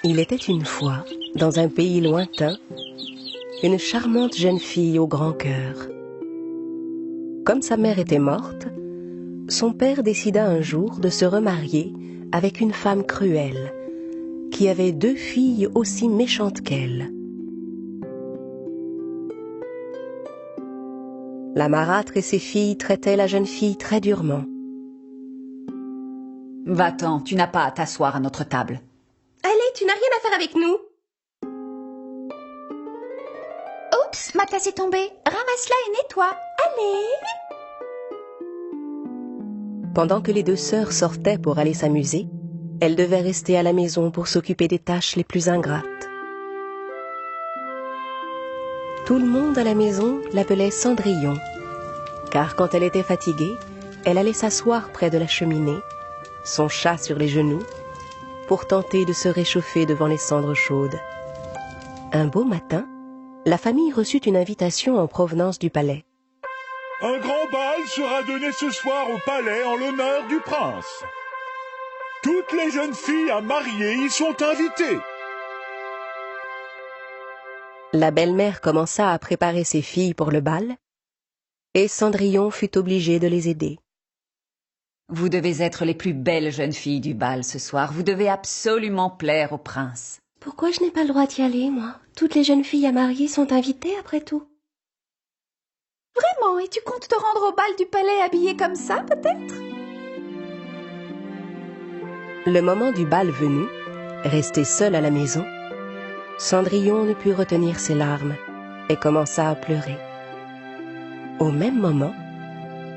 Il était une fois, dans un pays lointain, une charmante jeune fille au grand cœur. Comme sa mère était morte, son père décida un jour de se remarier avec une femme cruelle, qui avait 2 filles aussi méchantes qu'elle. La marâtre et ses filles traitaient la jeune fille très durement. Va-t'en, tu n'as pas à t'asseoir à notre table. Allez, tu n'as rien à faire avec nous. Oups, ma tasse est tombée. Ramasse-la et nettoie. Allez. Pendant que les 2 sœurs sortaient pour aller s'amuser, elle devait rester à la maison pour s'occuper des tâches les plus ingrates. Tout le monde à la maison l'appelait Cendrillon, car quand elle était fatiguée, elle allait s'asseoir près de la cheminée, son chat sur les genoux, pour tenter de se réchauffer devant les cendres chaudes. Un beau matin, la famille reçut une invitation en provenance du palais. Un grand bal sera donné ce soir au palais en l'honneur du prince. Toutes les jeunes filles à marier y sont invitées. La belle-mère commença à préparer ses filles pour le bal, et Cendrillon fut obligée de les aider. Vous devez être les plus belles jeunes filles du bal ce soir. Vous devez absolument plaire au prince. Pourquoi je n'ai pas le droit d'y aller, moi? Toutes les jeunes filles à marier sont invitées, après tout. Vraiment, et tu comptes te rendre au bal du palais habillée comme ça, peut-être? Le moment du bal venu, restée seule à la maison, Cendrillon ne put retenir ses larmes et commença à pleurer. Au même moment,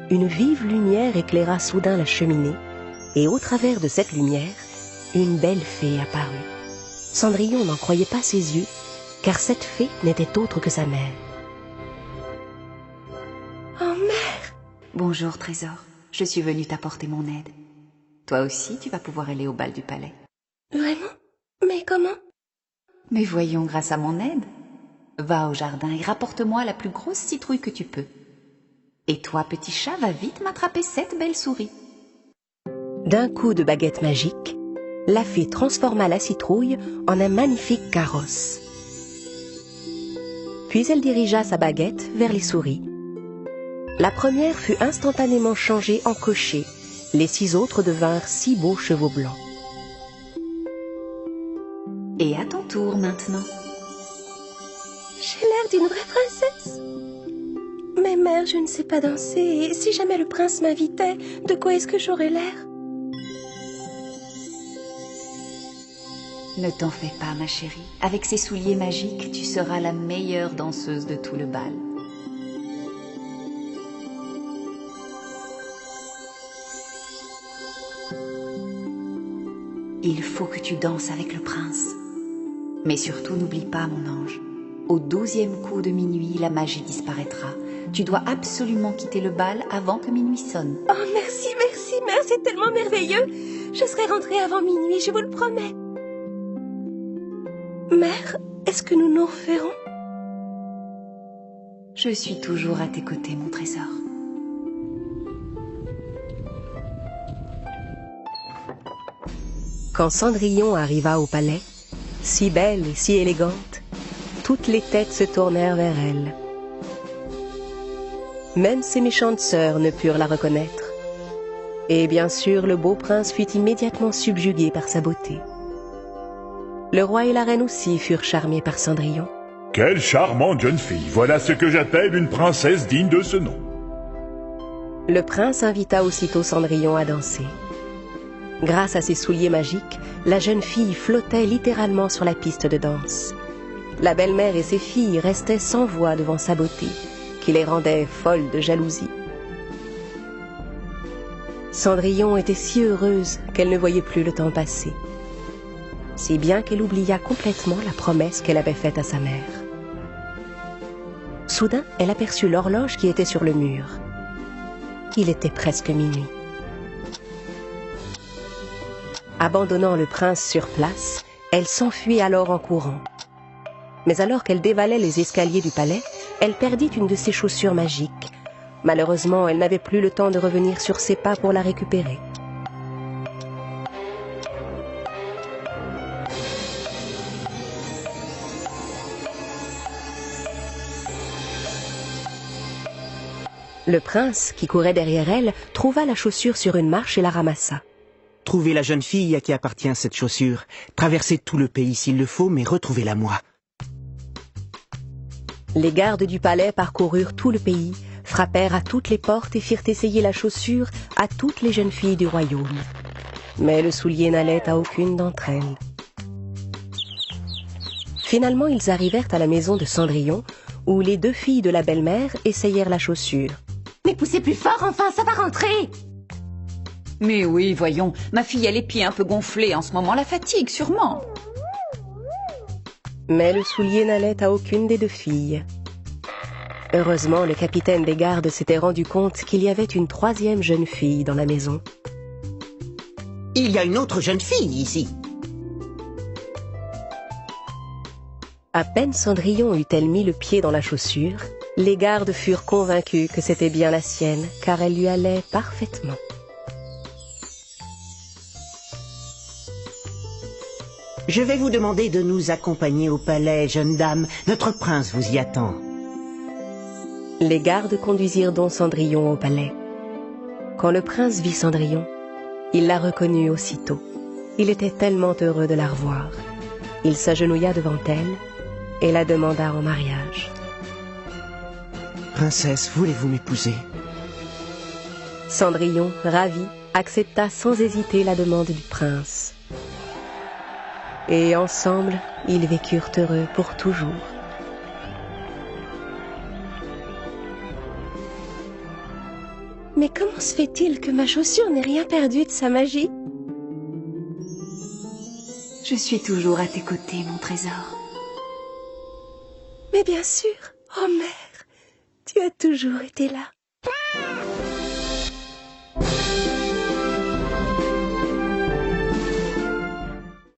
une vive lumière éclaira soudain la cheminée, et au travers de cette lumière, une belle fée apparut. Cendrillon n'en croyait pas ses yeux, car cette fée n'était autre que sa mère. Oh, mère! Bonjour, Trésor. Je suis venue t'apporter mon aide. Toi aussi, tu vas pouvoir aller au bal du palais. Vraiment? Mais comment? Mais voyons, grâce à mon aide. Va au jardin et rapporte-moi la plus grosse citrouille que tu peux. Et toi, petit chat, va vite m'attraper cette belle souris. D'un coup de baguette magique, la fée transforma la citrouille en un magnifique carrosse. Puis elle dirigea sa baguette vers les souris. La première fut instantanément changée en cocher. Les 6 autres devinrent 6 beaux chevaux blancs. Et à ton tour maintenant. J'ai l'air d'une vraie princesse. Mais mère, je ne sais pas danser, et si jamais le prince m'invitait, de quoi est-ce que j'aurais l'air? Ne t'en fais pas, ma chérie. Avec ces souliers magiques, tu seras la meilleure danseuse de tout le bal. Il faut que tu danses avec le prince. Mais surtout, n'oublie pas, mon ange. Au 12e coup de minuit, la magie disparaîtra. Tu dois absolument quitter le bal avant que minuit sonne. Oh, merci, merci, mère, c'est tellement merveilleux. Je serai rentrée avant minuit, je vous le promets. Mère, est-ce que nous nous reverrons? Je suis toujours à tes côtés, mon trésor. Quand Cendrillon arriva au palais, si belle et si élégante, toutes les têtes se tournèrent vers elle. Même ses méchantes sœurs ne purent la reconnaître. Et bien sûr, le beau prince fut immédiatement subjugué par sa beauté. Le roi et la reine aussi furent charmés par Cendrillon. Quelle charmante jeune fille. Voilà ce que j'appelle une princesse digne de ce nom. Le prince invita aussitôt Cendrillon à danser. Grâce à ses souliers magiques, la jeune fille flottait littéralement sur la piste de danse. La belle-mère et ses filles restaient sans voix devant sa beauté, qui les rendait folles de jalousie. Cendrillon était si heureuse qu'elle ne voyait plus le temps passer. Si bien qu'elle oublia complètement la promesse qu'elle avait faite à sa mère. Soudain, elle aperçut l'horloge qui était sur le mur. Il était presque minuit. Abandonnant le prince sur place, elle s'enfuit alors en courant. Mais alors qu'elle dévalait les escaliers du palais, elle perdit une de ses chaussures magiques. Malheureusement, elle n'avait plus le temps de revenir sur ses pas pour la récupérer. Le prince, qui courait derrière elle, trouva la chaussure sur une marche et la ramassa. Trouvez la jeune fille à qui appartient cette chaussure. Traversez tout le pays s'il le faut, mais retrouvez-la moi. Les gardes du palais parcoururent tout le pays, frappèrent à toutes les portes et firent essayer la chaussure à toutes les jeunes filles du royaume. Mais le soulier n'allait à aucune d'entre elles. Finalement, ils arrivèrent à la maison de Cendrillon, où les 2 filles de la belle-mère essayèrent la chaussure. Mais poussez plus fort, enfin, ça va rentrer. Mais oui, voyons, ma fille a les pieds un peu gonflés en ce moment, la fatigue sûrement. Mais le soulier n'allait à aucune des 2 filles. Heureusement, le capitaine des gardes s'était rendu compte qu'il y avait une 3e jeune fille dans la maison. Il y a une autre jeune fille ici. À peine Cendrillon eut-elle mis le pied dans la chaussure, les gardes furent convaincus que c'était bien la sienne, car elle lui allait parfaitement. Je vais vous demander de nous accompagner au palais, jeune dame. Notre prince vous y attend. Les gardes conduisirent donc Cendrillon au palais. Quand le prince vit Cendrillon, il la reconnut aussitôt. Il était tellement heureux de la revoir. Il s'agenouilla devant elle et la demanda en mariage. Princesse, voulez-vous m'épouser? Cendrillon, ravi, accepta sans hésiter la demande du prince. Et ensemble, ils vécurent heureux pour toujours. Mais comment se fait-il que ma chaussure n'ait rien perdu de sa magie? Je suis toujours à tes côtés, mon trésor. Mais bien sûr, oh mère, tu as toujours été là.